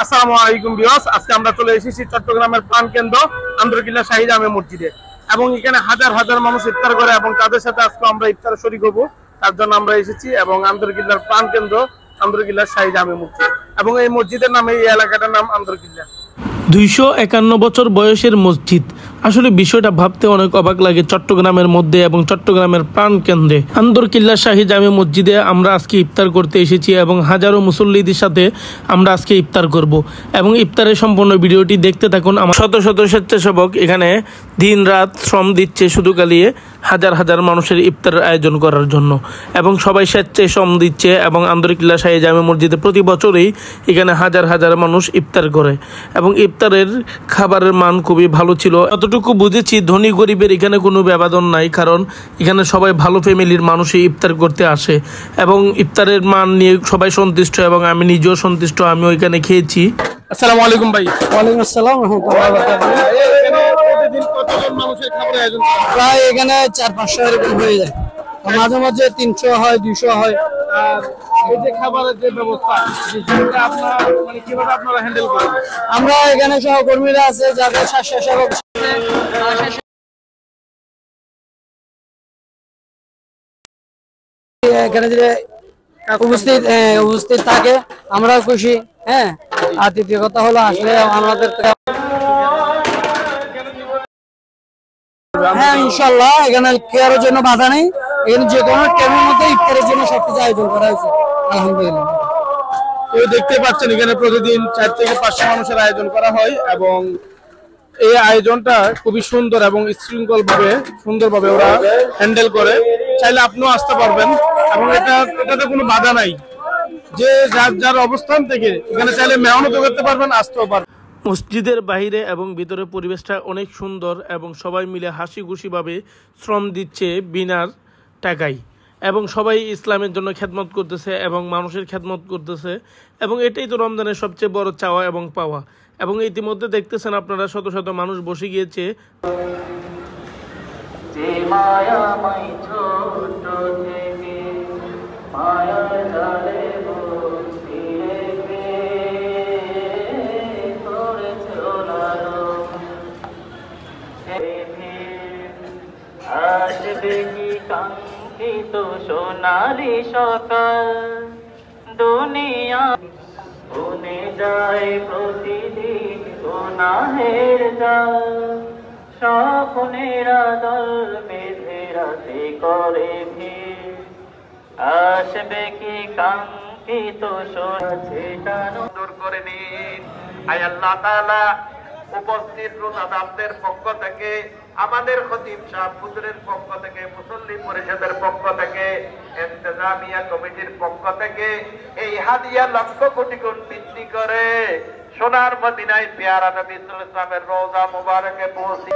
আসসালামু আলাইকুম ভিউয়ার্স, আজকে আমরা চলে এসেছি চট্টগ্রামের প্রাণকেন্দ্র আন্দরকিল্লা শাহী জামে মসজিদে এবং এখানে হাজার হাজার মানুষ ইফতার করে এবং তাদের সাথে আজকে আমরা ইফতারে শরীক হব। তার জন্য আমরা এসেছি এবং আন্দরকিল্লার প্রাণকেন্দ্র আন্দরকিল্লা শাহী জামে মসজিদ এবং এই মসজিদের নামে এই এলাকাটার নাম আন্দরকিল্লা। 251 বছর বয়সের মসজিদ। আসলে বিষয়টা ভাবতে অনেক অবাক লাগে। চট্টগ্রামের মধ্যে এবং চট্টগ্রামের প্রাণকেন্দ্রে আন্দরকিল্লা শাহী জামে মসজিদে আমরা আজকে ইফতার করতে এসেছি এবং হাজারো মুসল্লিদের সাথে আমরা আজকে ইফতার করব এবং ইফতারের সম্পূর্ণ ভিডিওটি দেখতে থাকুন। আমার শত শত স্বেচ্ছাসেবক এখানে দিন রাত শ্রম দিচ্ছে শুধু কালিয়ে হাজার হাজার মানুষের ইফতারের আয়োজন করার জন্য এবং সবাই স্বেচ্ছায় শ্রম দিচ্ছে এবং আন্দরকিল্লা শাহী জামে মসজিদে প্রতি বছরই এখানে হাজার হাজার মানুষ ইফতার করে এবং ইফতারের খাবারের মান খুবই ভালো ছিল। যতটুকু বুঝেছি ধনী গরিবের এখানে কোনো ব্যবধান নাই, কারণ এখানে সবাই ভালো ফ্যামিলির মানুষই ইফতার করতে আসে এবং ইফতারের মান নিয়ে সবাই সন্তুষ্ট এবং আমি নিজেও সন্তুষ্ট। আমি ওইখানে খেয়েছি। আসসালামু আলাইকুম ভাই। ওয়ালাইকুম আসসালাম রাহমাতুল্লাহি ওয়া বারাকাতুহু। প্রতিদিন কতজন মানুষের খাবারের আয়োজন করা হয়? প্রায় এখানে 400-500 এরকম হয়ে যায়, মাঝে মাঝে 300 হয়, 200 হয়। আর এই যে খাবারের যে ব্যবস্থা সেটা আপনার মানে কিভাবে আপনারা হ্যান্ডেল করেন? আমরা এখানে সহকর্মীরা আছে যাদের স্বেচ্ছাসেবক এখানে যে উপস্থিত থাকে আমরাও খুশি। হ্যাঁ, আর দ্বিতীয় কথা হলো আসলে আমাদের হ্যাঁ ইনশাল্লাহ এখানে কেয়ারের জন্য বাধা নেই। এখানে যে কোনো টাইমের মধ্যে ইফতারের জন্য সবকিছু আয়োজন করা হয়েছে আলহামদুলিল্লাহ। তো দেখতে পাচ্ছেন এখানে প্রতিদিন 4 থেকে 500 মানুষের আয়োজন করা হয় এবং এই আয়োজনটা খুবই সুন্দর এবং সুন্দরভাবে ওরা হ্যান্ডেল করে। চাইলে আপনিও আসতে পারবেন এবং এটাতে কোনো বাধা নাই, যে যার অবস্থান থেকে এখানে চাইলে মেহনত করতে পারবেন, আসতেও পারবেন। মসজিদের বাইরে এবং ভিতরে পরিবেশটা অনেক সুন্দর এবং সবাই মিলে হাসি খুশিভাবে শ্রম দিচ্ছে বিনার টাকায় এবং সবাই ইসলামের জন্য খেদমত করতেছে এবং মানুষের খেদমত করতেছে এবং এটাই তো রমজানের সবচেয়ে বড় চাওয়া এবং পাওয়া। এবং ইতিমধ্যে দেখতেছেন আপনারা শত শত মানুষ বসে গিয়েছে। কাঙ্ক্ষিত সোনালি সকাল দুনিয়া শুনে যায় প্রতিদিন গুনাহের জাল, স্বপ্নেরা দল বেঁধে রাতে করে ভিড়, আসবে কি কাঙ্ক্ষিত সোনা দূর করে নিন। আয় আল্লাহ তাআলা উপস্থিত রোজাদারদের পক্ষ থেকে, আমাদের খতিব সাহেব হুজুরের পক্ষ থেকে, মুসল্লি পরিষদের পক্ষ থেকে, ইন্তেজামিয়া কমিটির পক্ষ থেকে এই হাদিয়া লক্ষ কোটি গুণ বৃদ্ধি করে সোনার মদিনায় পেয়ারা নবী সাল্লাল্লাহু আলাইহি ওয়াসাল্লামের রওজা মুবারকে পৌঁছে